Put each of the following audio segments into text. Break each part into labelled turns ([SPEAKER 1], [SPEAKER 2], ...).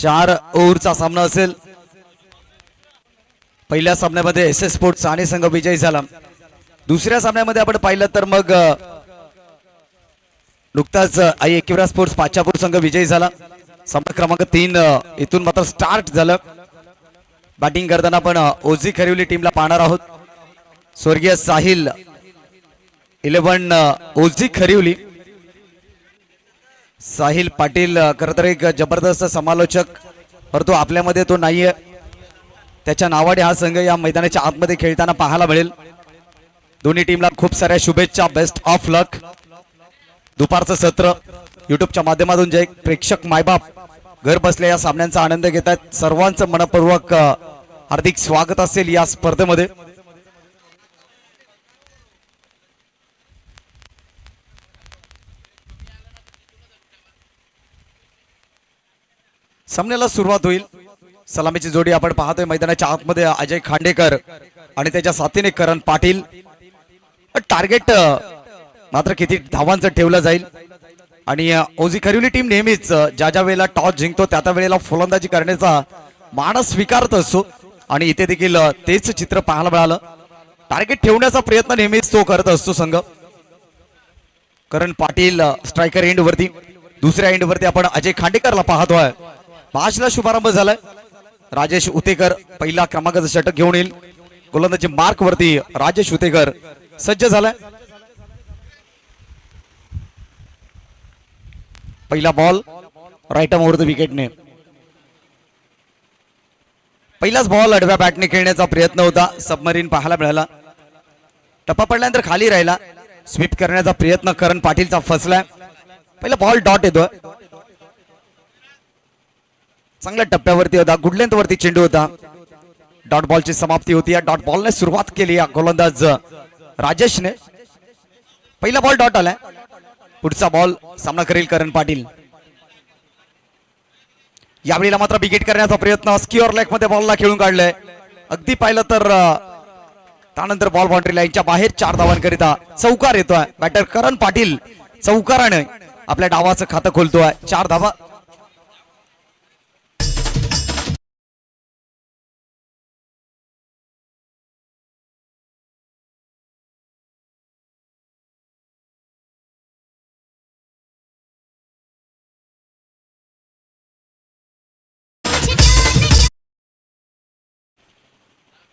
[SPEAKER 1] 4 ओव्हरचा सामना असेल। पहिल्या सामन्यामध्ये एसएस स्पोर्ट्स ठाणे संघ विजयी झाला। दुसऱ्या सामन्यामध्ये आपण पाहिलं तर मग नुकताच आई एकिवरा स्पोर्ट्स पाचापूर संघ विजयी झाला। सामना क्रमांक 3 इथून मात्र स्टार्ट झालं। बॅटिंग करताना आपण ओझी खरिवली टीमला पाहणार आहोत। स्वर्गीय साहिल 11 ओझी खरिवली। साहिल पाटील खरं तर एक जबरदस्त समालोचक, परंतु आपल्यामध्ये तो नाहीये। त्याच्या नावाने हा संघ या मैदानाच्या आतमध्ये खेळताना पाहायला मिळेल। दोन्ही टीमला खूप साऱ्या शुभेच्छा, बेस्ट ऑफ लक। दुपारचं सत्र युट्यूबच्या माध्यमातून जे प्रेक्षक मायबाप घर बसल्या या सामन्यांचा आनंद घेतात, सर्वांचं मनपूर्वक हार्दिक स्वागत असेल या स्पर्धेमध्ये। सामन्याला सुरुवात होईल। सलामीची जोडी आपण पाहतोय मैदानाच्या आतमध्ये अजय खांडेकर आणि त्याच्या साथीने करण पाटील। टार्गेट मात्र किती धावांचं ठेवलं जाईल आणि ओझी खरिवली टीम नेहमीच ज्या ज्या वेळेला टॉस जिंकतो त्या त्या वेळेला फलंदाजी करण्याचा मानस स्वीकारत असतो आणि इथे देखील तेच चित्र पाहायला मिळालं। टार्गेट ठेवण्याचा प्रयत्न नेहमीच तो करत असतो संघ। करण पाटील स्ट्रायकर एंड वरती, दुसऱ्या एंड वरती आपण अजय खांडेकरला पाहतोय। 5 ला शुभारंभ झालाय। राजेश उतेकर पहिला क्रमांकाचा षटक घेऊन येईल। गोलंदाजी मार्क वरती राजेश उतेकर सज्ज झालाय। पहिला बॉल राईट आर्म ओव्हर विकेटने। पहिलाच बॉल आडव्या बॅटने खेळण्याचा प्रयत्न होता, सबमरीन पाहायला मिळाला। टप्पा पडल्यानंतर खाली राहिला। स्वीप करण्याचा प्रयत्न करण पाटीलचा फसलाय। पहिला बॉल डॉट येतोय, चांगल्या टप्प्यावरती होता, गुड लेंथ वरती चेंडू होता। डॉट बॉलची समाप्ती होती। या डॉट बॉलने सुरुवात केली या गोलंदाज राजेशने। पहिला बॉल डॉट आलाय। पुढचा बॉल सामना करेल करण पाटील। यावेळेला मात्र विकेट करण्याचा प्रयत्न, स्क्युअर लेग मध्ये बॉलला खेळून काढलंय। अगदी पाहिलं तर त्यानंतर बॉल बाउंड्री लाईनच्या बाहेर 4 धावांकरिता चौकार येतोय। बॅटर करण पाटील चौकाराने आपल्या डावाचं खातं खोलतोय। 4 धावा।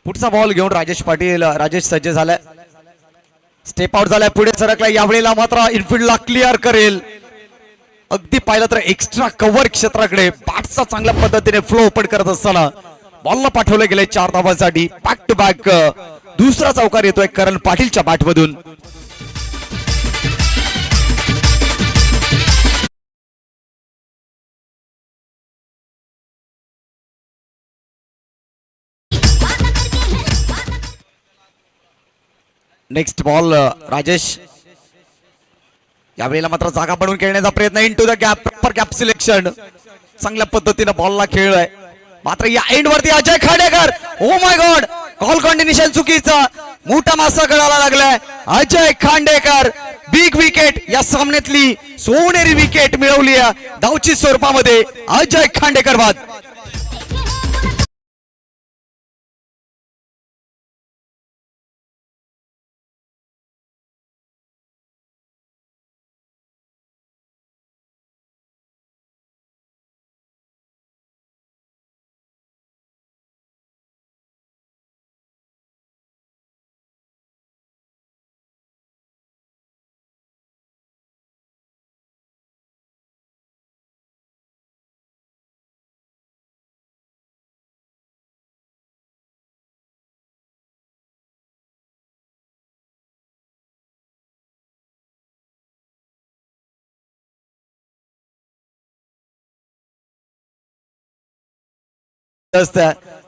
[SPEAKER 1] पुढचा बॉल घेऊन राजेश सज्ज झालाय। स्टेप आउट झालाय, पुढे सरकलाय। यावेळेला मात्र इनफिल्डला क्लिअर करेल। अगदी पाहिलं तर एक्स्ट्रा कव्हर क्षेत्राकडे बॅटचा चांगल्या पद्धतीने फ्लो ओपन करत असताना बॉलला पाठवलं गेलंय 4 धावांसाठी। बॅक टू बॅक दुसरा चौकार येतोय करण पाटीलच्या बॅटमधून। Next ball Rajesh. यावेळेला मात्र जागा बनवून खेळण्याचा प्रयत्न, into the gap, proper gap selection, चांगल्या पद्धतीने बॉलला खेळलाय। मात्र या एंड वरती Ajay Khandekar, oh my God, call continuation चुकीचा, मोठा मासा गळाला लागलाय। अजय खांडेकर बिग विकेट, या सामन्यातली सोनेरी विकेट मिळवली धावची स्वरूपामध्ये अजय खांडेकर बाद।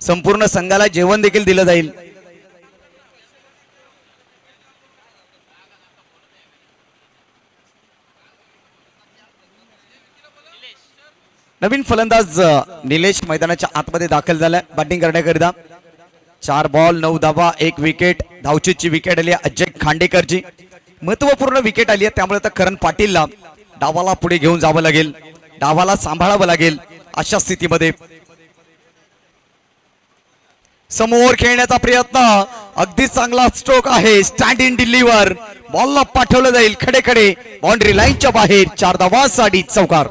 [SPEAKER 1] संपूर्ण संघाला जेवण देखील दिलं जाईल। नवीन फलंदाज निलेश मैदानाच्या आतमध्ये दाखल झालाय बॅटिंग करण्याकरिता। 4 बॉल 9 धावा 1 विकेट। धावचीची विकेट आली अजय खांडेकरची, महत्वपूर्ण विकेट आली आहे, त्यामुळे तर करण पाटीलला डावाला पुढे घेऊन जावं लागेल, डावाला सांभाळावं लागेल। अशा स्थितीमध्ये समोर खेळण्याचा प्रयत्न, अगदी चांगला स्ट्रोक आहे, स्टँड इन डिलिव्हर, बॉलला पाठवलं जाईल खडे खडे बाउंड्री लाईनच्या बाहेर, 4 धावांसाठी चौकार.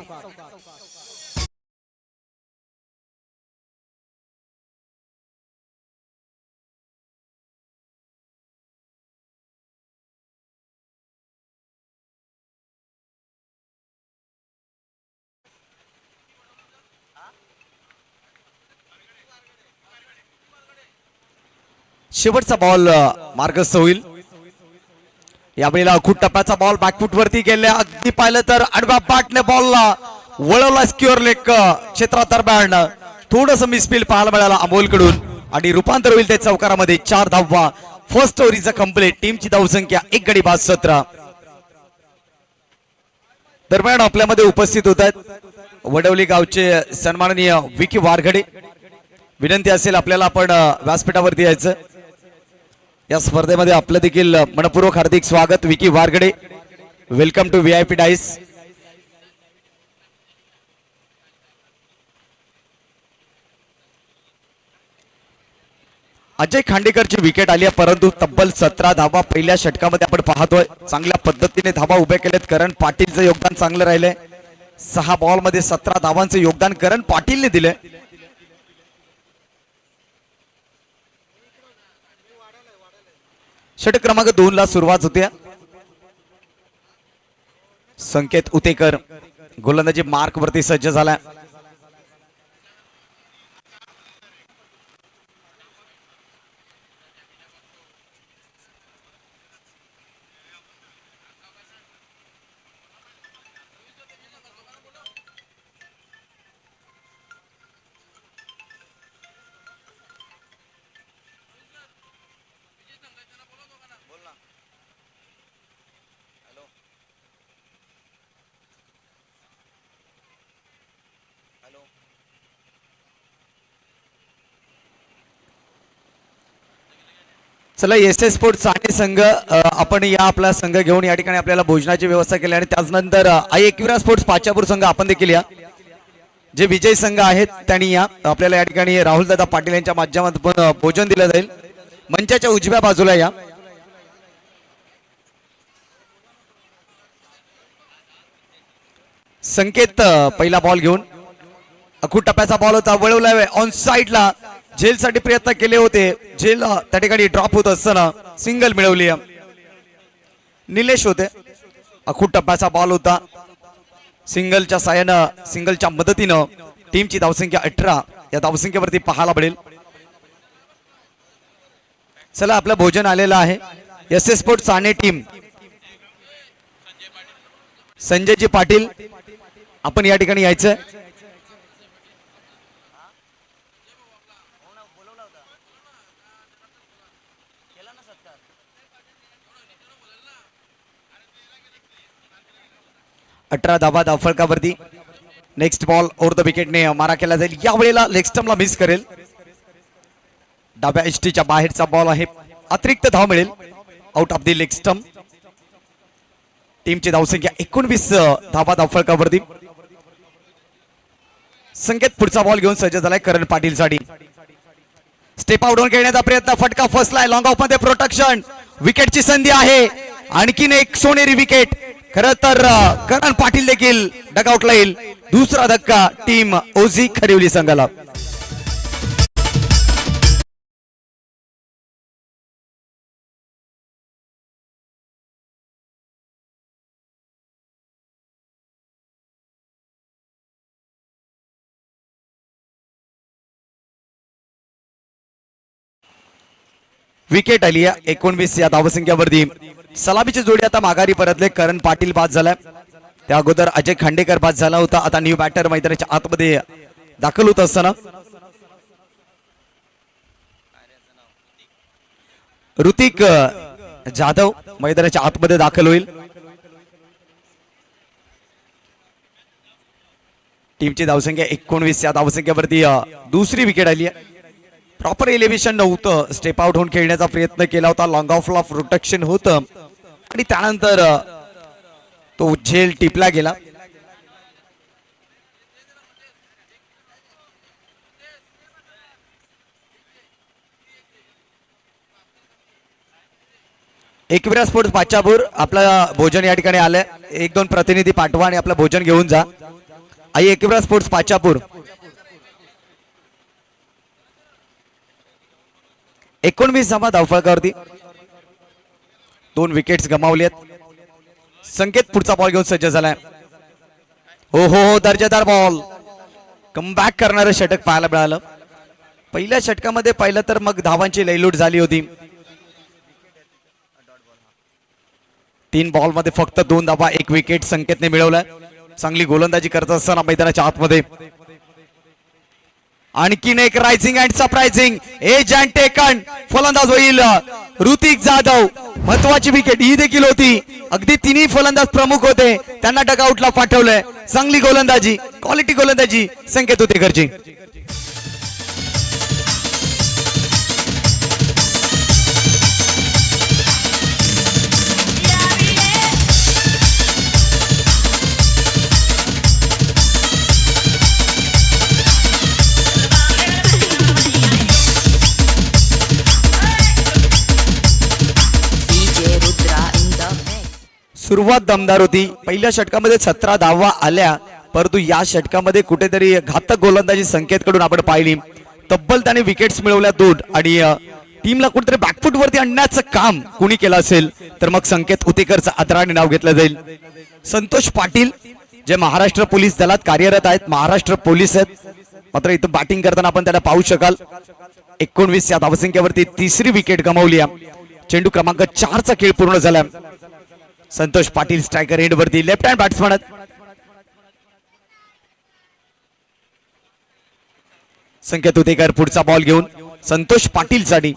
[SPEAKER 1] शेवटचा बॉल मार्गस्थ होईल. यावेळेला खूप टप्प्याचा बॉल बॅकफूट वरती गेल्या, अगदी पाहिलं तर आडव्या बॅटने बॉलला वळवला स्क्युअर लेग क्षेत्रादरम्यान. थोडस मिसफील पाहायला मिळाला अमोलकडून आणि रूपांतर होईल त्या चौकारामध्ये. 4 धावा, फर्स्ट ओव्हर इज कंप्लीट. टीमची धावसंख्या 1 गडी बाद 17. दरम्यान आपल्यामध्ये उपस्थित होत आहेत वडवली गावचे सन्माननीय विकी वारघडे. विनंती असेल आपल्याला आपण व्यासपीठावरती यायचं. या स्पर्धेमध्ये आपलं देखील मनपूर्वक हार्दिक स्वागत. Vicky Wargade, welcome to VIP dais. Ajay खांडेकरची विकेट आली आहे, परंतु तब्बल 17 धावा पहिल्या षटकामध्ये आपण पाहतोय. चांगल्या पद्धतीने धावा उभ्या केल्यात. करण पाटीलचं योगदान चांगलं राहिलंय. 6 बॉल मध्ये 17 धावांचं योगदान करण पाटीलने दिलंय. षटक क्रमांक 2 ला सुरुवात होते. संकेत उतेकर गोलंदाजी मार्क वरती सज्ज झाला. चला, SS स्पोर्ट्स ठाणे संघ आपण या आपला संघ घेऊन या ठिकाणी आपल्याला भोजनाची व्यवस्था केली आणि त्यानंतर एकविरा स्पोर्ट्स पाचापूर संघ आपण देखील या. जे विजय संघ आहेत त्यांनी या. आपल्याला या ठिकाणी राहुल दादा पाटील यांच्या माध्यमातून भोजन दिलं जाईल. मंचाच्या उजव्या बाजूला या. संकेत पहिला बॉल घेऊन, अखूट टप्प्याचा बॉल होता, वळवलाय ऑन साइडला. झेल साठी प्रयत्न केले होते, झेल त्या ठिकाणी ड्रॉप होत असताना सिंगल मिळवली. निलेश होते. अखूट टप्प्याचा बॉल होता. सिंगलच्या साहाय्यानं, सिंगलच्या मदतीनं टीमची धावसंख्या 18 या धावसंख्येवरती पाहायला मिळेल. चला, आपलं भोजन आलेलं आहे. SS sports Thane team, Sanjayji Patil आपण या ठिकाणी यायचं. अठरा धावा धावफलकावरती. नेक्स्ट बॉल ओव्हर द विकेटने मारा केला जाईल. या वेळेला लेग स्टंपला मिस करेल. डाव्या एसटीच्या बाहेरचा बॉल आहे, अतिरिक्त धाव मिळेल. Out of the leg stump. टीमची धावसंख्या 19 धावा धावफलकावरती. संकेत पुढचा बॉल घेऊन सज्ज झालाय करण पाटील साठी. स्टेप आउट होऊन खेळण्याचा प्रयत्न, फटका फसलाय. लॉंग ऑफ मध्ये प्रोटेक्शन, विकेटची संधी आहे. आणखीन एक सोनेरी विकेट. खरं तर करण पाटील देखील डगआउटला येईल. दुसरा धक्का टीम ओझी खरिवली संघाला. विकेट आली आहे 19 या धावसंख्यावरती. सलामीची जोडी आता माघारी परतले. करण पाटील बाद झालाय. त्या अगोदर अजय खांडेकर बाद झाला होता. आता न्यू बॅटर मैदानाच्या आतमध्ये दाखल होत असताना ऋतिक जाधव मैदानाच्या आतमध्ये दाखल होईल. टीमची धावसंख्या 19 या धावसंख्यावरती दुसरी विकेट आली आहे. प्रॉपर एलिव्हेशन नव्हतं. स्टेप आउट होऊन खेळण्याचा प्रयत्न केला होता. लॉंग ऑफला प्रोटेक्शन होतं आणि त्यानंतर तो झेल टिपला गेला. एकविरा स्पोर्ट्स पाचापूर आपला भोजन या ठिकाणी आलंय. एक दोन प्रतिनिधी पाठवा आणि आपलं भोजन घेऊन जा. आई एकविरा स्पोर्ट्स पाचापूर 19 धावा धावफलकावरती 2 विकेट्स गमावलेत. संकेत पुढचा बॉल घेऊन सज्ज झालाय. हो हो हो दर्जेदार बॉल. कमबॅक करणारं षटक पाहायला मिळालं. पहिल्या षटकामध्ये पाहिलं तर मग धावांची लयलूट झाली होती. 3 बॉल मध्ये फक्त 2 धावा 1 विकेट संकेतने मिळवलाय. चांगली गोलंदाजी करत असताना मैदानाच्या आतमध्ये आणखीन एक rising and surprising age and taken फलंदाज होईल ऋतिक जाधव. महत्वाची विकेट ही देखील होती. अगदी तिन्ही फलंदाज प्रमुख होते, त्यांना डगआउटला पाठवलंय. चांगली गोलंदाजी, क्वालिटी गोलंदाजी संकेत उतेकरची. सुरुवात दमदार होती. पहिल्या षटकामध्ये 17 धावा आल्या, परंतु या षटकामध्ये कुठेतरी घातक गोलंदाजी संकेतकडून आपण पाहिली. तब्बल त्याने विकेट्स मिळवल्या 2 आणि टीमला कुठेतरी बॅकफुट वरती आणण्याचं काम कुणी केलं असेल तर मग संकेत उतेकरचं आदराने नाव घेतलं जाईल. संतोष पाटील जे महाराष्ट्र पोलीस दलात कार्यरत आहेत, महाराष्ट्र पोलीस आहेत, मात्र इथं बॅटिंग करताना आपण त्याला पाहू शकाल. 19 या धावसंख्येवरती 3री विकेट गमावली. चेंडू क्रमांक 4 चा खेळ पूर्ण झाला. संतोष पाटील स्ट्रायकर एंड वरती लेफ्ट हँड बॅट्समन. संकेत उतेकर पुढचा बॉल घेऊन संतोष पाटील साठी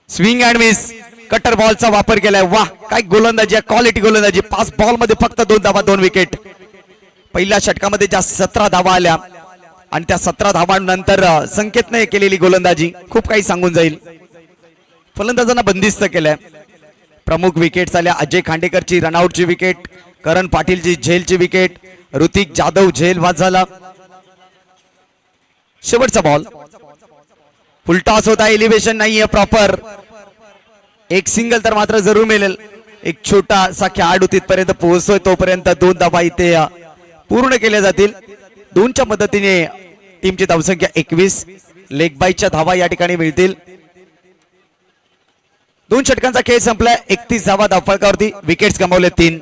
[SPEAKER 1] स्विंग अँड मिस कटर बॉलचा वापर केलाय. वाह काय गोलंदाजी, क्वालिटी गोलंदाजी. 5 बॉल मध्ये फक्त 2 धावा 2 विकेट. पहिल्या षटकामध्ये ज्या 17 धावा आल्या आणि त्या 17 धावांनंतर संकेतने केलेली गोलंदाजी खूप काही सांगून जाईल. फलंदाजांना बंदिस्त केलंय. प्रमुख विकेट्स आल्या. अजय खांडेकरची रनआउटची विकेट, करण पाटीलची झेलची विकेट, ऋतिक जाधव झेल बाद झाला. शेवटचा बॉल फुलटॉस होता. एलिव्हेशन नाहीये प्रॉपर. एक सिंगल तर मात्र जरूर मिळेल. एक छोटासा खेळाडू तिथपर्यंत पोहोचतोय तोपर्यंत 2 धावा इथे पूर्ण केल्या जातील. 2च्या मदतीने टीमची धावसंख्या 21. लेग बाईच्या धावा या ठिकाणी मिळतील. 2 षटकांचा खेळ संपलाय. 31 धावा धावफलकावरती विकेट्स गमावले 3.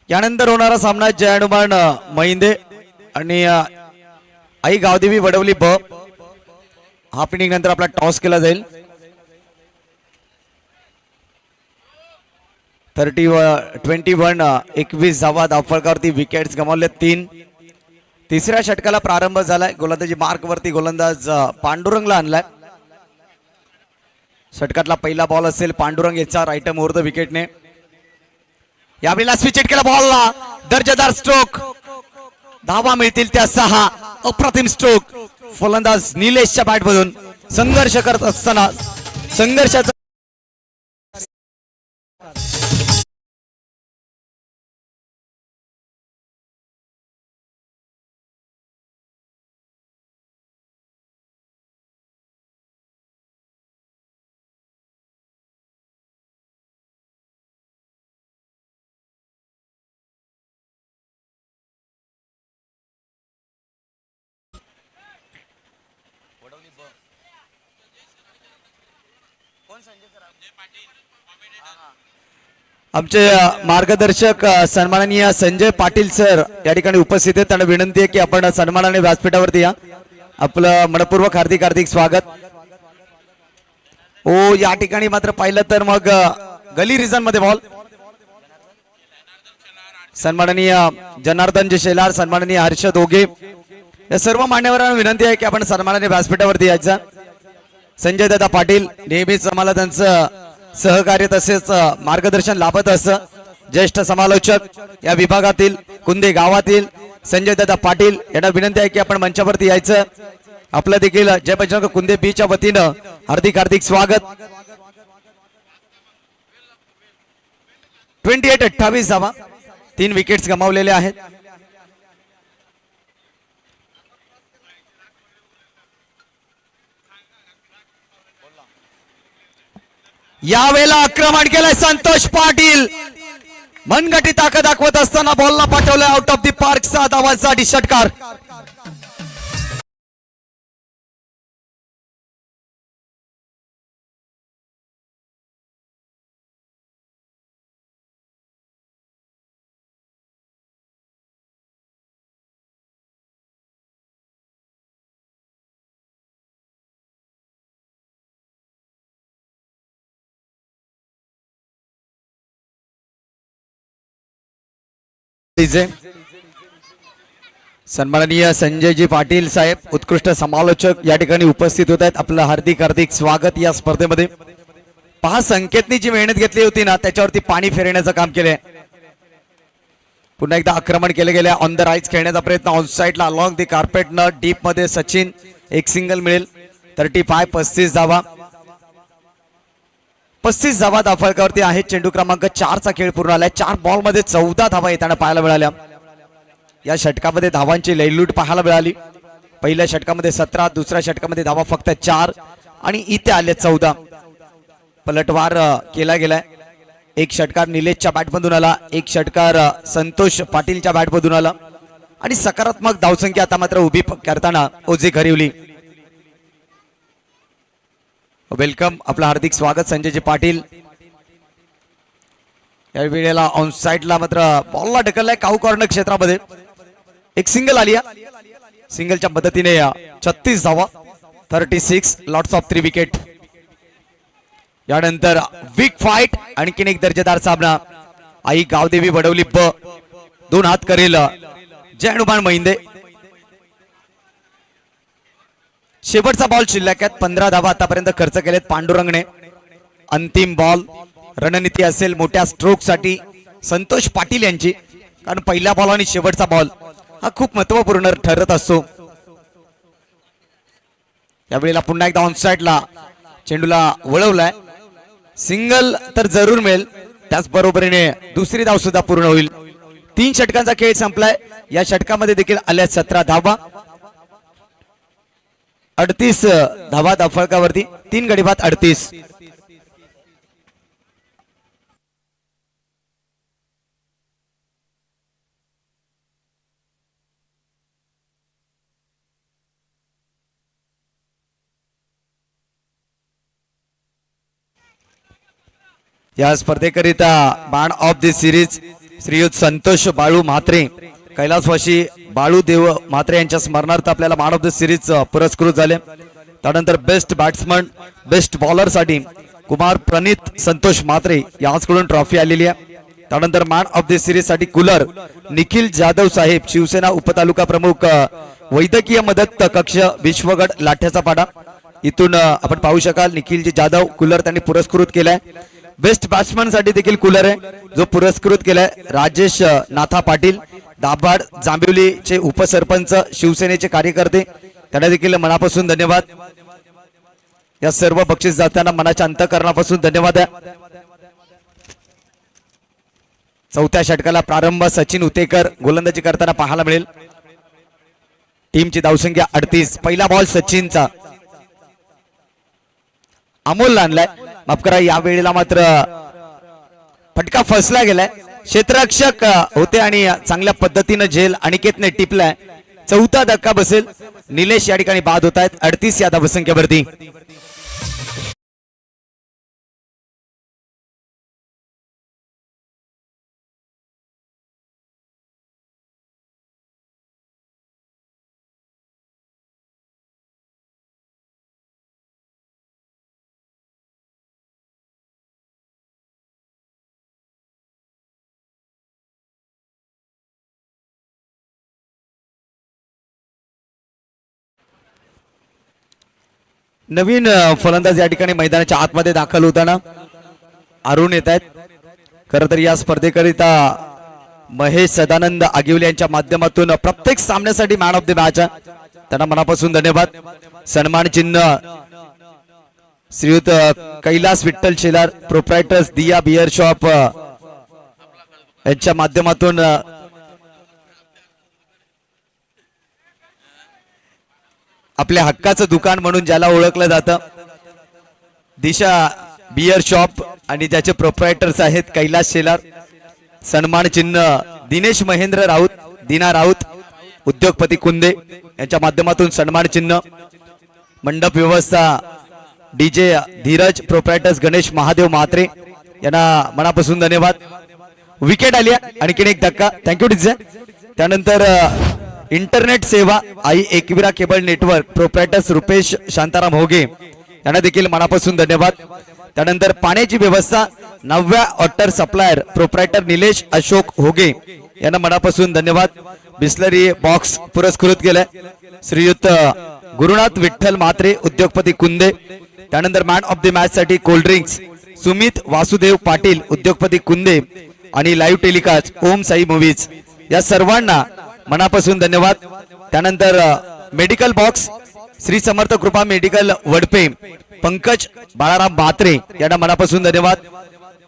[SPEAKER 1] यानंतर होणारा सामना जय हनुमान महिंदे आणि आई गावदेवी वडवली ब. हाफ इनिंग नंतर आपला टॉस केला जाईल. 21 धावा धावफलकावरती विकेट्स गमावले 3. 3ऱ्या षटकाला प्रारंभ झालाय. गोलंदाजी मार्क वरती गोलंदाज पांडुरंगला आणलाय. षटकातला पहिला बॉल असेल पांडुरंग याचा राईट मुहूर्त विकेटने. यावेळेला स्विच केला बॉलला. दर्जेदार स्ट्रोक. धावा मिळतील त्या 6. अप्रतिम स्ट्रोक. फलंदाज निलेशच्या बॅट मधून संघर्ष करत असताना संघर्षाचा आमचे मार्गदर्शक सन्माननीय संजय पाटील सर या ठिकाणी उपस्थित आहेत. त्यांना विनंती आहे की आपण सन्मानाने व्यासपीठावरती या. आपलं मनपूर्वक हार्दिक हार्दिक स्वागत. ओ या ठिकाणी मात्र पाहिलं तर मग गली रिजन मध्ये बॉल सन्माननीय जनार्दन शेलार, सन्माननीय हर्षद ओगे या सर्व मान्यवरांना विनंती आहे की आपण सन्मानाने व्यासपीठावरती यायचं. संजय दादा पाटील नेहमीच आम्हाला त्यांचं सहकार्य तसेच मार्गदर्शन लाभत असतं. ज्येष्ठ समालोचक या विभागातील कुंदे गावातील संजय दादा पाटील यांना विनंती आहे की आपण मंचावरती यायचं. आपलं देखील जय बजरंग कुंदे बीच्या वतीनं हार्दिक हार्दिक स्वागत. 28-28 धावा, 3 विकेट्स गमावलेले आहेत. यावेळेला आक्रमण केलंय संतोष पाटील. मनगटी ताकद दाखवत असताना बॉलला पाठवलंय आउट ऑफ दी पार्क. 7 धावांसाठी षटकार. सन्माननीय संजयजी पाटील साहेब उत्कृष्ट समालोचक या ठिकाणी उपस्थित होत आहेत. आपलं हार्दिक हार्दिक स्वागत या स्पर्धेमध्ये. पहा संकेतनी जी मेहनत घेतली होती ना त्याच्यावरती पाणी फेरण्याचं काम केलंय. पुन्हा एकदा आक्रमण केले गेले. ऑन द राईट खेळण्याचा प्रयत्न ऑन साईडला अलॉंग दी कार्पेट न डीप मध्ये सचिन एक सिंगल मिळेल. 35 धावा, 35 धावा दाफळकावरती आहे. चेंडू क्रमांक 4 चा खेळ पूर्ण आलाय. 4 बॉल मध्ये 14 धावा येताना पाहायला मिळाल्या. या षटकामध्ये धावांची लयलूट पाहायला मिळाली. पहिल्या षटकामध्ये 17, दुसऱ्या षटकामध्ये धावा फक्त 4 आणि इथे आले 14. पलटवार केला गेलाय. एक षटकार निलेशच्या बॅटमधून आला, एक षटकार संतोष पाटीलच्या बॅटमधून आला आणि सकारात्मक धावसंख्या आता मात्र उभी करताना ओझे घरिवली. वेलकम, आपलं हार्दिक स्वागत संजयजी पाटील. या वेळेला ऑन साइडला मात्र बॉलला ढकललाय काऊ कॉर्नर क्षेत्रामध्ये. एक सिंगल आली. सिंगलच्या मदतीने 36 धावा, 36 लॉट्स ऑफ 3 विकेट. यानंतर बिग फाईट, आणखीन एक दर्जेदार सामना. आई गावदेवी वडवली ब 2 हात करेल जय हनुमान महिंदे. शेवटचा बॉल शिल्लक आहेत. 15 धावा आतापर्यंत खर्च केलेत पांडुरंगने. अंतिम बॉल रणनीती असेल मोठ्या स्ट्रोक साठी संतोष पाटील यांची, कारण पहिला बॉल आणि शेवटचा बॉल हा खूप महत्वपूर्ण ठरत असतो. यावेळेला पुन्हा एकदा ऑन साइडला चेंडूला वळवलाय. सिंगल तर जरूर मिळेल, त्याचबरोबरीने दुसरी धाव सुद्धा पूर्ण होईल. 3 षटकांचा खेळ संपलाय. या षटकामध्ये देखील आल्या 17 धावा, 38 धावा दाफळकावरती. 3 गडी बाद 38. या स्पर्धेकरिता मॅन ऑफ द सिरीज श्रीयुत संतोष बाळू म्हात्रे, कैलासवासी बाळू देव म्हात्रे यांच्या स्मरणार्थ आपल्याला मॅन ऑफ द सिरीज पुरस्कृत झाले. त्यानंतर बेस्ट बॅट्समन, बेस्ट बॉलर साठी कुमार प्रणित संतोष म्हात्रे यांच्याकडून ट्रॉफी आलेली आहे. त्यानंतर मॅन ऑफ द सिरीज साठी कूलर निखिल जाधव साहेब, शिवसेना उपतालुका प्रमुख, वैद्यकीय मदत कक्ष, विश्वगड लाठ्याचा पाडा. इथून आपण पाहू शकाल निखिलजी जाधव कूलर त्यांनी पुरस्कृत केलाय. बेस्ट बॅट्समन साठी देखील कूलर आहे जो पुरस्कृत केलाय राजेश नाथा पाटील, दाभाड जांभिवलीचे उपसरपंच, शिवसेनेचे कार्यकर्ते, त्यांना देखील मनापासून धन्यवाद. या सर्व बक्षीस जाताना मनाच्या अंतःकरणापासून धन्यवाद आहे. चौथ्या षटकाला प्रारंभ सचिन उतेकर गोलंदाजी करताना पाहायला मिळेल. टीमची धावसंख्या 38. पहिला बॉल सचिनचा, अमोल आणलाय, माफ करा. या वेळेला मात्र फटका फसला गेलाय. क्षेत्ररक्षक होते आणि चांगल्या पद्धतीने झेल अनिकेतने टिपलाय. चौथा धक्का बसेल. निलेश या ठिकाणी बाद होत आहेत 38 या धावसंख्येवरती. नवीन फलंदाज या ठिकाणी मैदानाच्या आतमध्ये दाखल होताना अरुण येत आहेत. खरं तर या स्पर्धेकरिता महेश सदानंद आगिवले यांच्या माध्यमातून प्रत्येक सामन्यासाठी मॅन ऑफ द मॅच त्यांना मनापासून धन्यवाद. सन्मान चिन्ह श्रीयुत कैलास विठ्ठल शेलार प्रोप्रायटर्स दिया बियर शॉप यांच्या माध्यमातून आपल्या हक्काचं दुकान म्हणून ज्याला ओळखलं जातं दिशा बियर शॉप आणि ज्याचे प्रोप्रायटर्स आहेत कैलास शेलार. सन्मान चिन्ह दिनेश महेंद्र राऊत दिना राऊत उद्योगपती कुंदे यांच्या माध्यमातून सन्मान चिन्ह. मंडप व्यवस्था डीजे धीरज प्रोप्रायटर्स गणेश महादेव म्हात्रे यांना मनापासून धन्यवाद. विकेट आली आणखीन एक धक्का. Thank you DJ. त्यानंतर इंटरनेट सेवा आई एकविरा केबल नेटवर्क प्रोप्रायटर्स रुपेश शांताराम होगे यांना देखील मनापासून धन्यवाद. त्यानंतर पाण्याची व्यवस्था नव्या water supplier proprietor Nilesh Ashok होगे यांना मनापासून धन्यवाद. बिस्लरी बॉक्स पुरस्कृत केलाय श्रीयुत गुरुनाथ विठ्ठल म्हात्रे उद्योगपती कुंदे. त्यानंतर मॅन ऑफ द मॅच साठी कोल्ड ड्रिंक्स सुमित वासुदेव पाटील उद्योगपती कुंदे आणि लाईव्ह टेलिकास्ट ओम साई मूवीज या सर्वांना मनापासून धन्यवाद. त्यानंतर मेडिकल बॉक्स श्री समर्थ कृपा मेडिकल वडपे पंकज बाळाराम म्हात्रे यांना मनापासून धन्यवाद.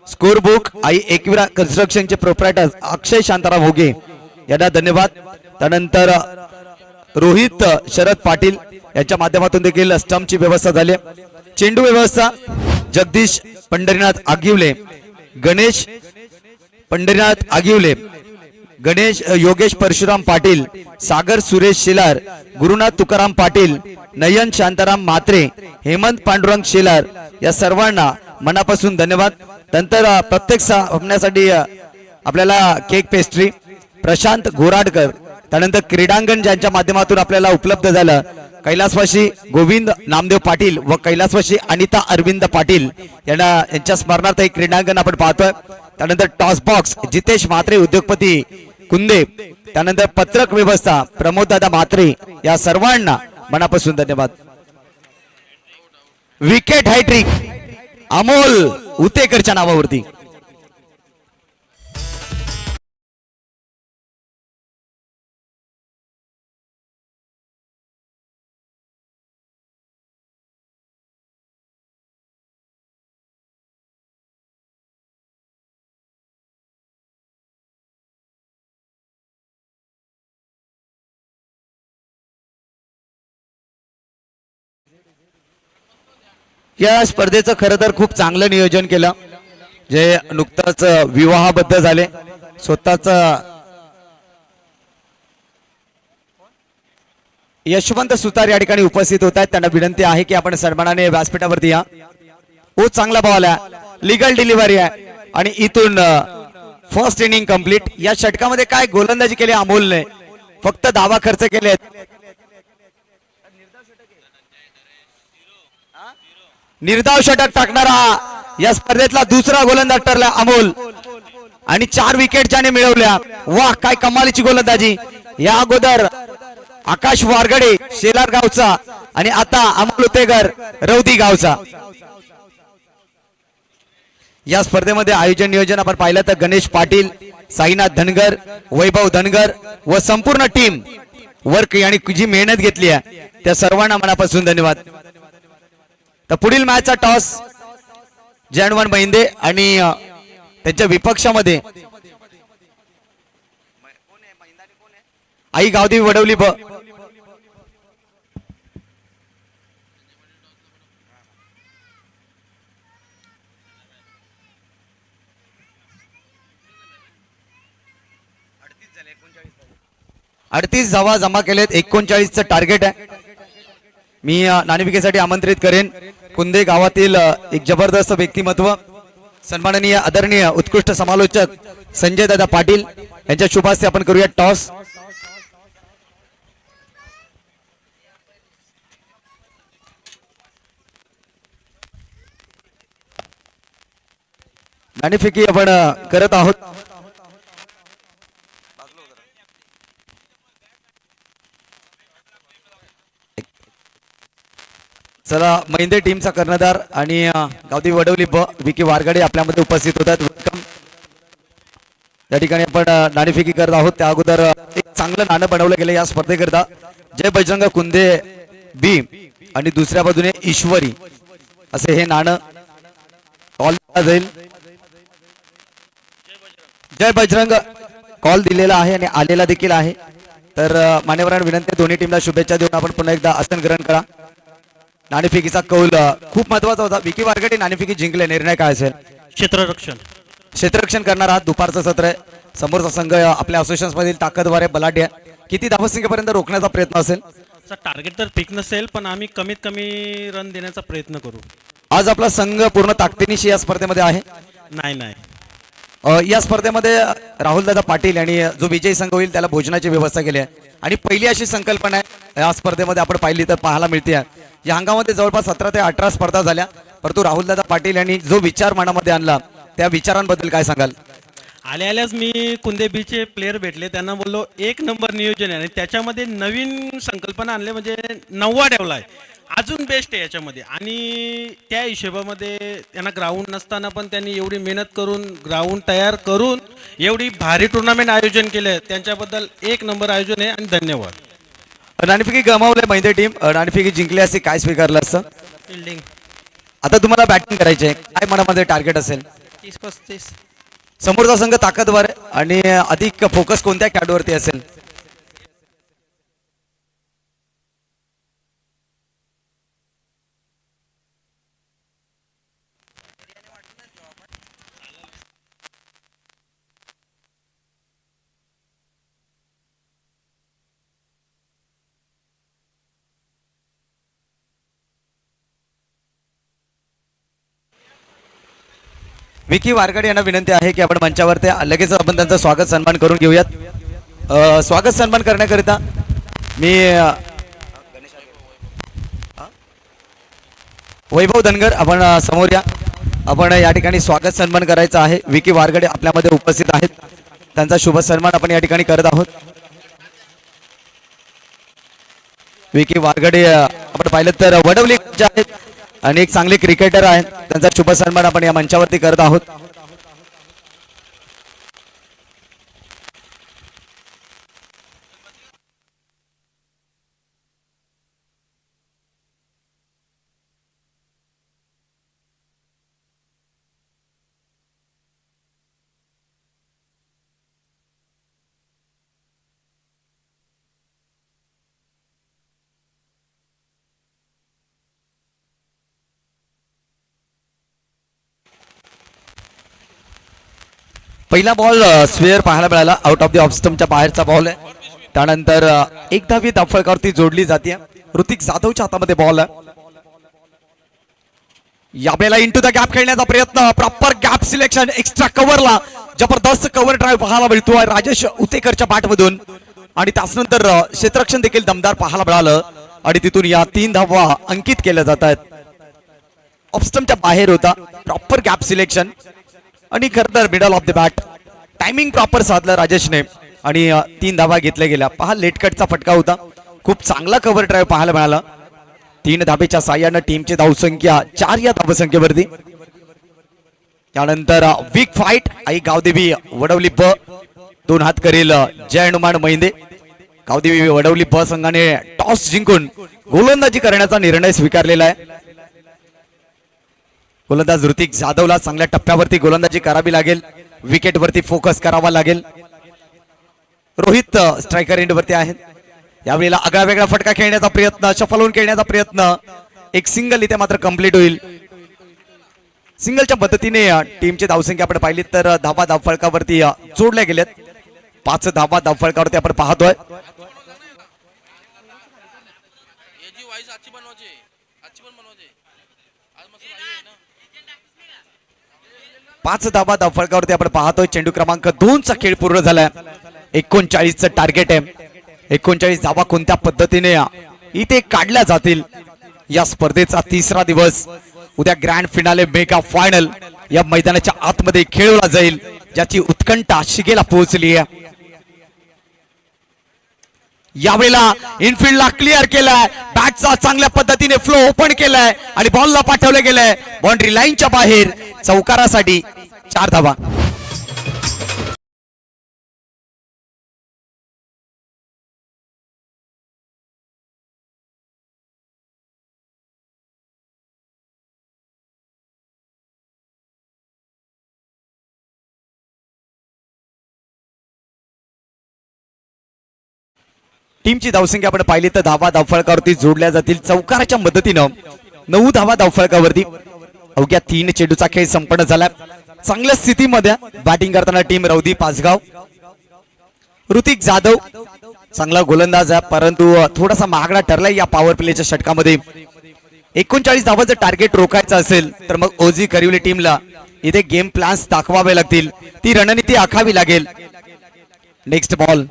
[SPEAKER 1] स्कोर बुक आई एकविरा कन्स्ट्रक्शनचे प्रोप्रायटर अक्षय शांताराम होगे यांना धन्यवाद. त्यानंतर रोहित शरद पाटील यांच्या माध्यमातून देखील स्टंपची व्यवस्था झाली. चेंडू व्यवस्था जगदीश पंढरीनाथ आगिवले गणेश पंढरीनाथ आगिवले गणेश योगेश परशुराम पाटील सागर सुरेश शेलार गुरुनाथ तुकाराम पाटील नयन शांताराम म्हात्रे हेमंत पांडुरंग शेलार या सर्वांना मनापासून धन्यवाद. नंतर प्रत्येक सामन्यासाठी आपल्याला केक पेस्ट्री प्रशांत घोराडकर. त्यानंतर क्रीडांगण ज्यांच्या माध्यमातून आपल्याला उपलब्ध झालं कैलासवासी गोविंद नामदेव पाटील व कैलासवासी अनिता अरविंद पाटील यांच्या स्मरणार्थ एक क्रीडांगण आपण पाहतोय. त्यानंतर टॉस बॉक्स जितेश म्हात्रे उद्योगपती कुंदे. त्यानंतर पत्रक व्यवस्था प्रमोद दादा म्हात्रे या सर्वांना मनापासून धन्यवाद. विकेट हायट्रिक अमोल उतेकरच्या नावावरती. या स्पर्धेचं खरं तर खूप चांगलं नियोजन केलं जे नुकताच विवाहाबद्ध झाले. स्वतःच यशवंत सुतार या ठिकाणी उपस्थित होत आहेत. त्यांना विनंती आहे की आपण सन्मानाने व्यासपीठावरती या. खूप चांगला बॉल आहे लिगल डिलिव्हरी आहे आणि इथून फर्स्ट इनिंग कंप्लीट. या षटकामध्ये काय गोलंदाजी केली अमोलने फक्त धावा खर्च केलेत. निर्धाव षटक टाकणारा या स्पर्धेतला दुसरा गोलंदाज ठरला अमोल आणि 4 विकेट ज्याने मिळवल्या. वाह काय कमालीची गोलंदाजी. या अगोदर आकाश वारगडे शेलार गावचा आणि आता अमोल उतेकर रौदी गावचा. या स्पर्धेमध्ये आयोजन नियोजन आपण पाहिलं तर गणेश पाटील साईनाथ धनगर वैभव धनगर व संपूर्ण टीम वर्क आणि जी मेहनत घेतली आहे त्या सर्वांना मनापासून धन्यवाद. तर पुढील मॅचचा टॉस जयनवान महिंदे आणि त्यांच्या विपक्षामध्ये आई गावदेवी वडवली 38 धावा जमा केलेत, 39चं टार्गेट आहे. मी नाणेफेकीसाठी आमंत्रित करेन कुंदे गावातील एक जबरदस्त व्यक्तिमत्व, सन्माननीय आदरणीय उत्कृष्ट समालोचक संजय दादा पाटील यांच्या शुभ हस्ते आपण करूया टॉस. नाणेफेकी आपण करत आहोत. चला, महिंदे टीमचा कर्णधार आणि गावदेवी वडवली विकी वारगडे आपल्यामध्ये उपस्थित होतात. वेलकम. या ठिकाणी आपण नाणेफेकी करत आहोत. त्या अगोदर एक चांगलं नाणं बनवलं गेलं या स्पर्धेकरता. जय बजरंग कुंदे बी आणि दुसऱ्या बाजूने ईश्वरी असे हे नाणं कॉल जाईल. जय बजरंग कॉल दिलेला आहे आणि आलेला देखील आहे. तर मान्यवरांना विनंती आहे, दोन्ही टीमला शुभेच्छा देऊन आपण पुन्हा एकदा आसन ग्रहण करा. नाणेफेकीचा कौल खूप महत्वाचा होता. विकी वारगडे नाणेफेकी जिंकले, निर्णय काय असेल? क्षेत्ररक्षण करणार आहात. दुपारचं सत्र आहे. समोरचा संघ आपल्या असोसिएशन मधील ताकदवार आहे, बलाढ्य आहे. किती धावसंख्येपर्यंत रोखण्याचा प्रयत्न असेल?
[SPEAKER 2] टार्गेट तर फिक्स नसेल, पण आम्ही कमीत कमी रन देण्याचा प्रयत्न करू.
[SPEAKER 1] आज आपला संघ पूर्ण ताकदीनिशी या स्पर्धेमध्ये आहे.
[SPEAKER 2] नाही
[SPEAKER 1] या स्पर्धेमध्ये राहुलदादा पाटील यांनी जो विजयी संघ होईल त्याला भोजनाची व्यवस्था केली आहे. आणि पहिली अशी संकल्पना आहे या स्पर्धेमध्ये आपण पाहिली तर पाहायला मिळते. या अंगामध्ये जवळपास 17 ते 18 स्पर्धा झाल्या, परंतु राहुलदादा पाटील यांनी जो विचार मनामध्ये आणला त्या विचारांबद्दल काय सांगाल?
[SPEAKER 2] आल्याच मी कुंदे बीचे प्लेयर भेटले, त्यांना बोललो एक नंबर नियोजन आहे आणि त्याच्यामध्ये नवीन संकल्पना आणले, म्हणजे 9वा ठेवलाय, अजून बेस्ट आहे याच्यामध्ये. आणि त्या हिशोबामध्ये त्यांना ग्राउंड नसताना पण त्यांनी एवढी मेहनत करून ग्राउंड तयार करून एवढी भारी टुर्नामेंट आयोजन केलं, त्यांच्याबद्दल एक नंबर आयोजन आहे आणि धन्यवाद.
[SPEAKER 1] नाणेफेकी गमावले महिंदे टीम, नाणेफेकी जिंकली असते काय स्वीकारलं असतं?
[SPEAKER 2] फिल्डिंग.
[SPEAKER 1] आता तुम्हाला बॅटिंग करायची आहे, काय मनामध्ये टार्गेट असेल?
[SPEAKER 2] 30-35.
[SPEAKER 1] समोरचा संघ ताकदवर आहे आणि अधिक फोकस कोणत्या खेळाडूवरती असेल? विकी वारगडे यांना विनंती आहे की आपण मंचावरती लगेच आपण त्यांचं स्वागत सन्मान करून घेऊयात. स्वागत सन्मान करण्याकरिता मी वैभव धनगर आपण समोर या. आपण या ठिकाणी स्वागत सन्मान करायचा आहे. विकी वारगडे आपल्यामध्ये उपस्थित आहेत, त्यांचा शुभ सन्मान आपण या ठिकाणी करत आहोत. विकी वारगडे आपण पाहिलं तर वडवली आहेत आणि एक चांगले क्रिकेटर आहेत, त्यांचा शुभ सन्मान आपण या मंचावरती करत आहोत. पहिला बॉल स्वेअर पाहायला मिळाला, आउट ऑफ द ऑफ स्टंपच्या बाहेरचा बॉल आहे. त्यानंतर एक धावी धावफलकावरती जोडली जाते. ऋतिक जाधवच्या हातामध्ये बॉल आहे. यावेळेला इंटू द गॅप खेळण्याचा प्रयत्न, प्रॉपर गॅप सिलेक्शन, एक्स्ट्रा कव्हरला जबरदस्त कव्हर ड्राईव्ह पाहायला मिळतोय राजेश उतेकरच्या बॅटमधून. आणि त्यानंतर क्षेत्ररक्षण देखील दमदार पाहायला मिळालं आणि तिथून या 3 धावा अंकित केल्या जात आहेत. ऑफ स्टंपच्या बाहेर होता, प्रॉपर गॅप सिलेक्शन आणि खरं तर middle of the bat timing proper साधलं राजेशने आणि 3 धावा घेतल्या गेल्या. पहा, लेट कटचा फटका होता, खूप चांगला कव्हर ड्राईव्ह पाहायला मिळाला. 3 धाबेच्या साह्यानं टीमची धावसंख्या 4 या धावसंख्येवरती. त्यानंतर बिग फाईट आई गावदेवी वडवली ब 2 हात करेल जय हनुमान महिंदे. गावदेवी वडवली ब संघाने टॉस जिंकून गोलंदाजी करण्याचा निर्णय स्वीकारलेला आहे. गोलंदाज ऋतिक जाधवला चांगल्या टप्प्यावरती गोलंदाजी करावी लागेल, विकेट वरती फोकस करावा लागेल. रोहित स्ट्रायकर एंड वरती आहेत. यावेळेला आगळा वेगळा फटका खेळण्याचा प्रयत्न, शफल होऊन खेळण्याचा प्रयत्न, एक सिंगल इथे मात्र कंप्लीट होईल. सिंगलच्या पद्धतीने टीमची धावसंख्या आपण पाहिली तर धावा धावफलकावरती जोडल्या गेल्यात. 5 धावा धावफलकावरती आपण पाहतोय. 5 धावा धावफलकावरती आपण पाहतोय. चेंडू क्रमांक 2 चा खेळ पूर्ण झालाय. 39 चं टार्गेट आहे. 39 धावा कोणत्या पद्धतीने इथे काढल्या जातील. या स्पर्धेचा तिसरा दिवस उद्या ग्रँड फिनाले मेगा फायनल या मैदानाच्या आतमध्ये खेळवला जाईल, ज्याची उत्कंठा शिगेला पोहोचली आहे. यावेळेला इनफिल्डला क्लिअर केलाय. बॅटचा चांगल्या पद्धतीने फ्लो ओपन केलाय आणि बॉलला पाठवलं गेलंय बाउंड्री लाईनच्या बाहेर. चौकारासाठी 4 धावा. टीमची धावसंख्या आपण पाहिली तर धावा धावफलकावरती जोडल्या जातील. चौकाराच्या मदतीनं 9 धावा धावफलकावरती. अवघ्या 3 चेंडूचा खेळ संपन्न झाला. चांगल्या स्थितीमध्ये बॅटिंग करताना टीम रौदी पाचगाव. ऋतिक जाधव चांगला गोलंदाज आहे, परंतु थोडासा महागडा ठरलाय या पॉवर प्लेच्या षटकामध्ये. 39 धावाचं टार्गेट रोखायचं असेल तर मग ओजी करिवली टीमला इथे गेम प्लॅन्स दाखवावे लागतील. ती रणनीती आखावी लागेल. नेक्स्ट बॉल,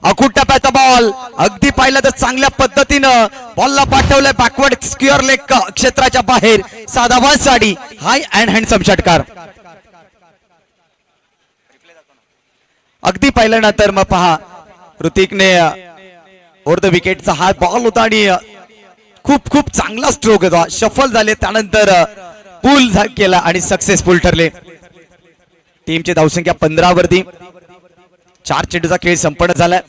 [SPEAKER 1] अकुट टप्प्याचा बॉल. अगदी पाहिलं तर चांगल्या पद्धतीनं बॉलला पाठवलंय बॅकवर्ड स्क्युअर लेग क्षेत्राच्या बाहेर. साधावासाठी हाय अँड हँडसम षटकार. अगदी पाहिलं ना तर मग पहा, ऋतिकने ओव्हर द विकेटचा हा बॉल होता आणि खूप खूप चांगला स्ट्रोक होता. शफल झाले, त्यानंतर पूल केला आणि सक्सेसफुल ठरले. टीमची धावसंख्या 15 वरती. 4 चेंडूचा खेळ संपन्न झालाय.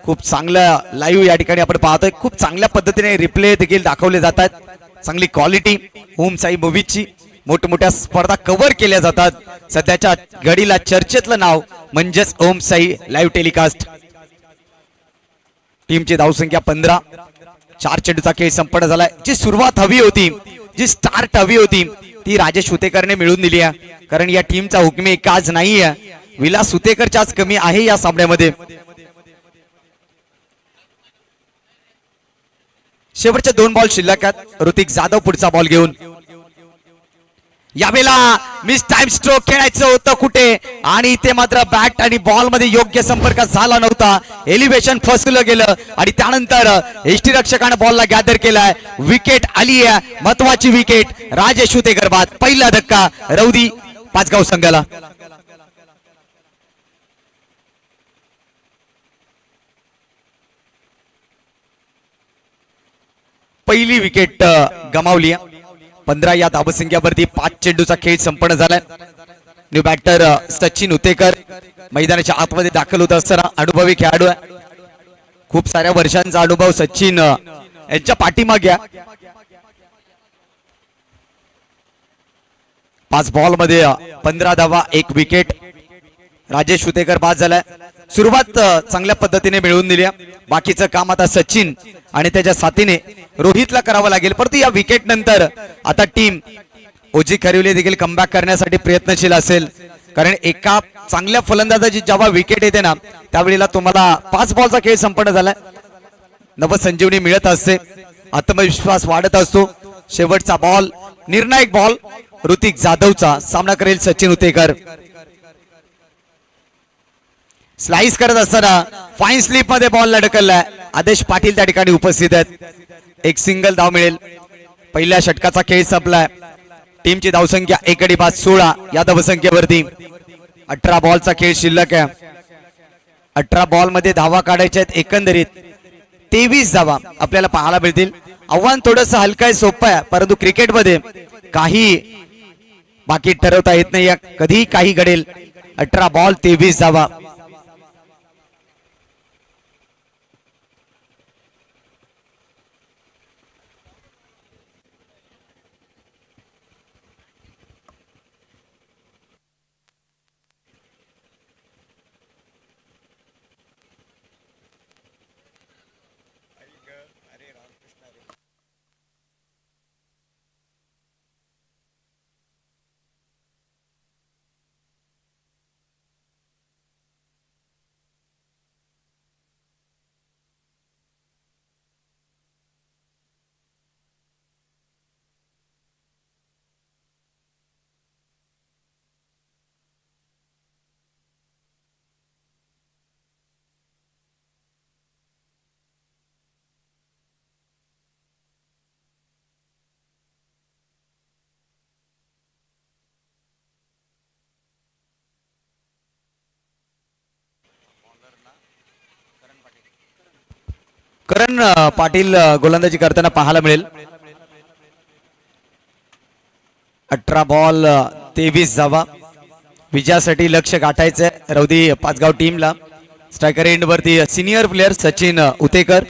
[SPEAKER 1] खूप चांगला लाईव्ह या ठिकाणी आपण पाहतोय. खूप चांगल्या पद्धतीने रिप्ले देखील दाखवले जातात. चांगली क्वालिटी ओम साई मूवीजची. मोठमोठ्या स्पर्धा कव्हर केल्या जातात. सध्याच्या घडीला चर्चेतलं नाव म्हणजेच ओम साई लाईव्ह टेलिकास्ट. टीमची धावसंख्या 15. 4 चेंडूचा खेळ संपन्न झालाय. जी सुरुवात हवी होती, जी स्टार्ट हवी होती, ती राजेश हुतेकरने मिळवून दिली आहे. कारण या टीमचा हुकमी एकाच नाहीये, विलास सुतेकरच्याच कमी आहे या सामन्यामध्ये. शेवटचे 2 बॉल शिल्लक आहेत. ऋतिक जाधव पुढचा बॉल घेऊन. यावेळेला मिस टाइम स्ट्रोक खेळायचं होतं कुठे, आणि इथे मात्र बॅट आणि बॉल मध्ये योग्य संपर्क झाला नव्हता. एलिव्हेशन फसवलं गेलं आणि त्यानंतर यष्टीरक्षकाने बॉलला गॅदर केलाय. विकेट आली आहे, महत्वाची विकेट. राजेश हुतेकर बाद. पहिला धक्का रौदी पाचगाव संघाला. पहिली विकेट गमावली. 15 या धावसंख्यावरती 5 चेंडूचा खेळ संपन्न झालाय. न्यू बॅटर सचिन हुतेकर मैदानाच्या आतमध्ये दाखल होत असताना अनुभवी खेळाडू आहे. खूप साऱ्या वर्षांचा अनुभव सचिन यांच्या पाठीमागे. 5 बॉल मध्ये 15 धावा, 1 विकेट. राजेश हुतेकर बाद झालाय. सुरुवात चांगल्या पद्धतीने मिळवून दिली. बाकीचं काम आता सचिन आणि त्याच्या साथीने रोहितला करावं लागेल. परंतु या विकेट नंतर आता टीम ओजी खरिवले देखील कमबॅक करण्यासाठी प्रयत्नशील असेल. कारण एका चांगल्या फलंदाजाची जेव्हा विकेट येते ना, त्यावेळेला तुम्हाला 5 बॉलचा खेळ संपन्न झालाय. नवसंजीवनी मिळत असते, आत्मविश्वास वाढत असतो. शेवटचा बॉल, निर्णायक बॉल ऋतिक जाधवचा. सामना करेल सचिन हुतेकर. स्लाइस करत असताना फाईन स्लिप मध्ये बॉल लटकलाय. आदेश पाटील त्या ठिकाणी उपस्थित आहेत. 1 सिंगल धाव मिळेल. पहिल्या षटकाचा खेळ संपलाय. टीमची धावसंख्या 1 गडी बाद 16 या धावसंख्येवरती. 18 बॉलचा खेळ शिल्लक आहे. 18 बॉल मध्ये धावा काढायच्या आहेत. एकंदरीत 23 धावा आपल्याला पाहायला मिळतील. आव्हान थोडंसं हलकं आहे, सोपं आहे, परंतु क्रिकेटमध्ये काही बाकी ठरवता येत नाही. कधीही काही घडेल. 18 बॉल 23 धावा. करण पाटील गोलंदाजी करताना पाहायला मिळेल. 18 बॉल 23 धावा. विजयासाठी लक्ष गाठायचंय रौदी पाचगाव टीमला. स्ट्रायकर एंड वरती सिनियर प्लेयर सचिन उतेकर.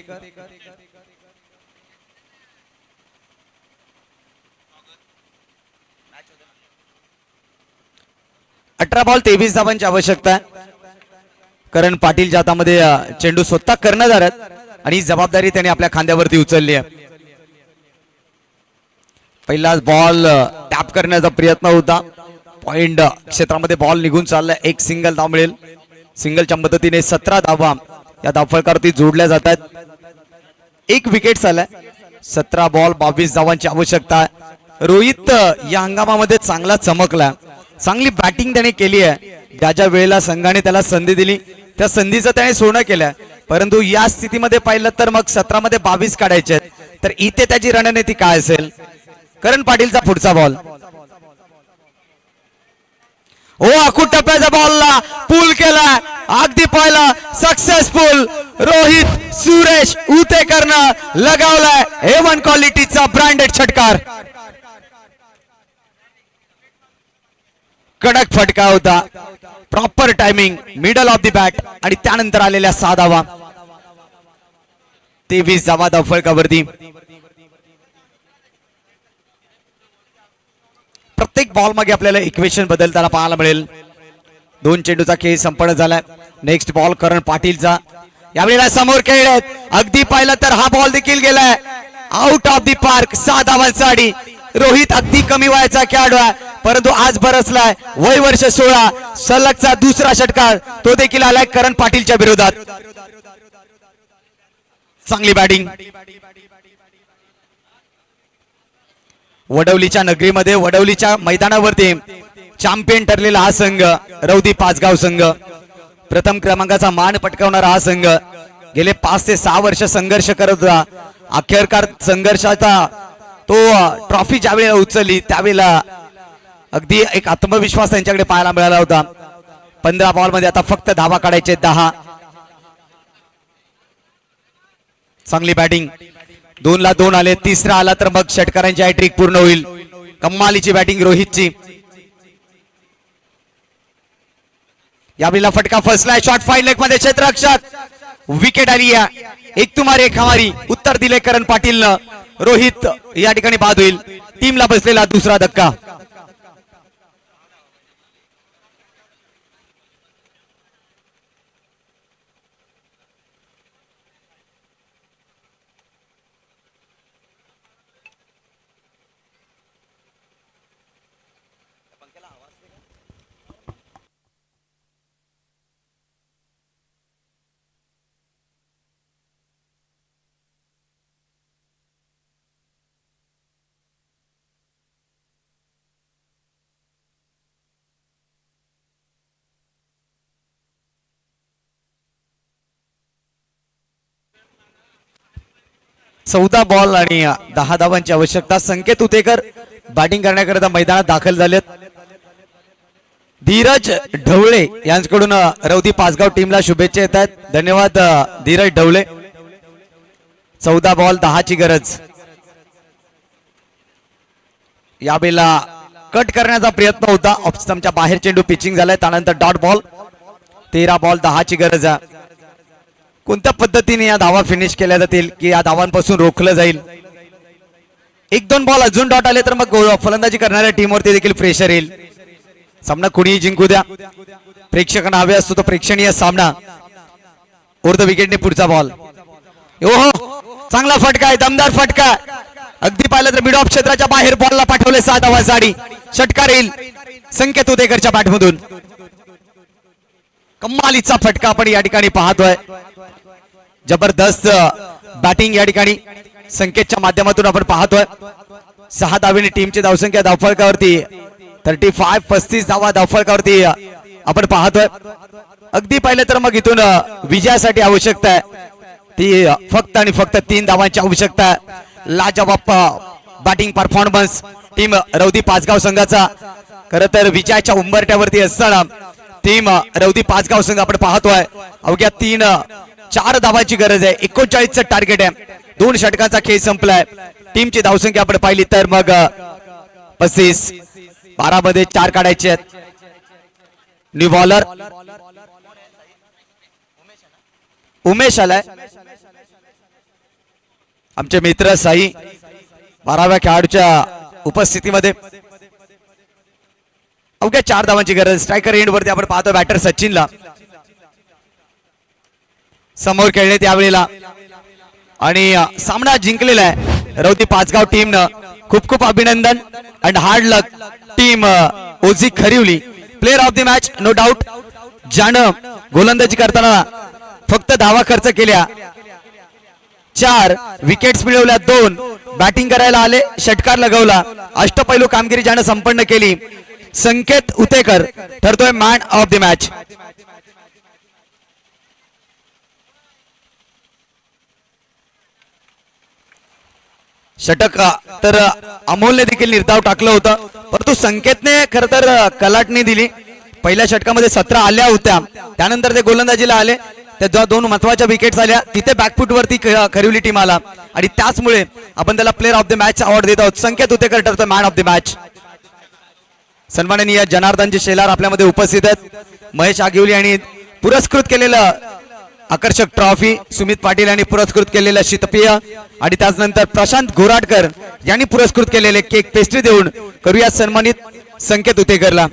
[SPEAKER 1] अठरा बॉल 23 धावांची आवश्यकता आहे. करण पाटीलच्या हातामध्ये चेंडू स्वतः कर्णधार आहेत आणि जबाबदारी त्यांनी आपल्या खांद्यावरती उचलली आहे. पहिलाच बॉल टॅप करण्याचा प्रयत्न होता. पॉइंट क्षेत्रामध्ये बॉल निघून चाललाय. एक सिंगल धाव मिळेल. सिंगलच्या मदतीने 17 धावा या धावफलकावरती जोडल्या जातात. एक विकेट झालाय. 17 बॉल 22 धावांची आवश्यकता आहे. रोहित या हंगामामध्ये चांगला चमकला. चांगली बॅटिंग त्याने केली आहे. ज्या ज्या वेळेला संघाने त्याला संधी दिली त्या संधीचं त्याने सोनं केलंय. परंतु या स्थितीमध्ये पाहिलं तर मग 17 मध्ये 22 काढायचे आहेत. तर इथे त्याची रणनीती काय असेल? करण पाटीलचा पुढचा बॉल. हो आखूड टप्प्याच्या बॉलला पूल केला. अगदी पहिला सक्सेसफुल रोहित सुरेश उतेकरनं लगावलाय A1 क्वालिटीचा ब्रँडेड षटकार. कडक फटका होता. Proper timing middle of the bat आणि त्यानंतर आलेल्या 6 धावा. 23 धावा धावफलकावरती. प्रत्येक बॉल मागे आपल्याला इक्वेशन बदलताना पाहायला मिळेल. 2 चेंडूचा खेळ संपन्न झालाय. नेक्स्ट बॉल करण पाटीलचा. यावेळेला समोर खेळलेत. अगदी पाहिलं तर हा बॉल देखील गेलाय आउट ऑफ द पार्क. 6 धावांसाठी. रोहित अगदी कमी वयाचा खेळाडू आहे परंतु आज बरसलाय. वय वर्ष 16. सलगचा दुसरा षटकार तो देखील आलाय करण पाटीलच्या विरोधात. चांगली बॅटिंग. वडवलीच्या नगरीमध्ये वडवलीच्या मैदानावरती चॅम्पियन ठरलेला हा संघ रौदी पाचगाव संघ. प्रथम क्रमांकाचा मान पटकावणारा हा संघ गेले 5 ते 6 वर्ष संघर्ष करत होता. अखेरकार संघर्षाचा तो ट्रॉफी ज्यावेळेला उचलली त्यावेळेला अगदी एक आत्मविश्वास त्यांच्याकडे पाहायला मिळाला होता. 15 बॉल मध्ये आता फक्त धावा काढायचे 10. चांगली बॅटिंग. 2 ला 2 आले. तिसरा आला तर मग षटकारांची हॅट्रिक पूर्ण होईल. कमालीची बॅटिंग रोहितची. यावेळेला फटका फसलाय. शॉट फाईन लेग मध्ये क्षेत्ररक्षक. विकेट आली आहे. एक तुम्हारी एक हमारी उत्तर दिले करण पाटीलनं. रोहित या ठिकाणी बाद होईल. टीमला बसलेला दुसरा धक्का. चौदा बॉल आणि 10 धावांची आवश्यकता. संकेत उतेकर बॅटिंग करण्याकरिता मैदानात दाखल झालेत. धीरज ढवळे यांच्याकडून रौदी पाचगाव टीमला शुभेच्छा येत आहेत. धन्यवाद धीरज ढवळे. 14 बॉल 10 ची गरज. यावेळेला कट करण्याचा प्रयत्न होता. ऑफस्टमच्या बाहेर चेंडू पिचिंग झालाय. त्यानंतर डॉट बॉल. 13 बॉल 10 ची गरज आहे. कोणत्या पद्धतीने या धावा फिनिश केल्या जातील की या धावांपासून रोखलं जाईल. 1-2 बॉल अजून डॉट आले तर मग फलंदाजी करणाऱ्या टीमवरती देखील प्रेशर येईल. सामना कुणीही जिंकू द्या. प्रेक्षकांना हवे असतो तो प्रेक्षणीय सामना. उर्ध विकेटने पुढचा बॉल. ओहो चांगला फटका आहे. दमदार फटका. अगदी पाहिलं तर मिड ऑफ क्षेत्राच्या बाहेर बॉलला पाठवले 7 धावांसाठी. षटकार येईल संकेत उतेकरच्या बॅटमधून. कमालीचा फटका आपण या ठिकाणी पाहतोय. जबरदस्त बॅटिंग या ठिकाणी संकेतच्या माध्यमातून आपण पाहतोय. 6 धावेने टीमची धावसंख्या धावफलकावरती 35 धावा धावफलकावरती आपण पाहतोय. अगदी पाहिलं तर मग इथून विजयासाठी आवश्यकता आहे ती फक्त आणि फक्त 3 धावांची आवश्यकता आहे. लाजवाब बॅटिंग परफॉर्मन्स टीम रौदी पाचगाव संघाचा. खरं तर विजयाच्या उंबरठ्यावरती असताना टीम रौदी पाचगाव संघ आपण पाहतोय अवघ्या 3 4 धावांची गरज आहे. 39चं टार्गेट आहे. 2 षटकांचा खेळ संपलाय. टीमची धावसंख्या आपण पाहिली तर मग 35. 12 मध्ये 4 काढायचे आहेत. न्यू बॉलर उमेश आलाय. आमचे मित्र साई 12व्या खेळाडूच्या उपस्थितीमध्ये. अवघ्या 4 धावांची गरज. स्ट्रायकर एंड वरती आपण पाहतो बॅटर सचिनला समोर खेळले त्यावेळेला आणि सामना जिंकलेला आहे रौदी पाचगाव टीमनं. खूप खूप अभिनंदन and hard luck team Ojhi Kharivali. Player of the match no doubt ज्यानं गोलंदाजी करताना फक्त धावा खर्च केल्या, 4 विकेट्स मिळवल्या, 2 बॅटिंग करायला आले, षटकार लगवला, अष्टपैलू कामगिरी ज्यानं संपन्न केली, संकेत उतेकर ठरतोय मॅन ऑफ द मॅच. षटक तर अमोलने देखील निर्धाव टाकलं होतं, परंतु संकेतने खर तर कलाटणी दिली. पहिल्या षटकामध्ये 17 आल्या होत्या, त्यानंतर ते गोलंदाजीला आले, त्या 2 महत्वाच्या विकेट्स आल्या, तिथे बॅकफुट वरती खरिवली टीम आला आणि त्याचमुळे आपण त्याला player of the match award देत आहोत. संकेत उतेकर ठरतो मॅन ऑफ द मॅच. सन्माननीय जनार्दनजी शेलार आपल्यामध्ये उपस्थित आहेत. महेश आगिवली यांनी पुरस्कृत केलेलं आकर्षक ट्रॉफी, सुमित पाटील यांनी पुरस्कृत केलेलं शीतपेय आणि त्याचनंतर प्रशांत घोराटकर यांनी पुरस्कृत केलेले केक पेस्ट्री देऊन करूया सन्मानित संकेत उतेकरला.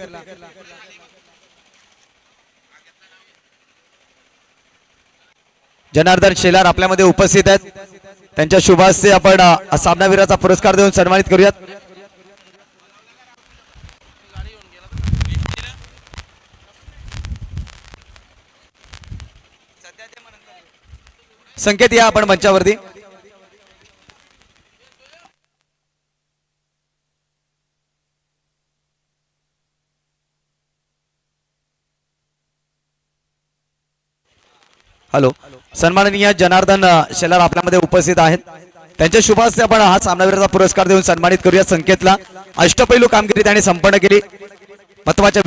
[SPEAKER 1] जनार्दन शेलार आपल्यामध्ये उपस्थित आहेत. त्यांच्या शुभ हस्ते आपण सामनावीराचा पुरस्कार देऊन सन्मानित करूयात. संकेत या आपण मंचावरती. हॅलो, सन्माननीय जनार्दन शेलार आपल्यामध्ये उपस्थित आहेत. त्यांच्या शुभ हस्ते आपण हा सामनावीराचा पुरस्कार देऊन सन्मानित करूया संकेतला. अष्टपैलू कामगिरी त्याने संपन्न केली. महत्वाच्या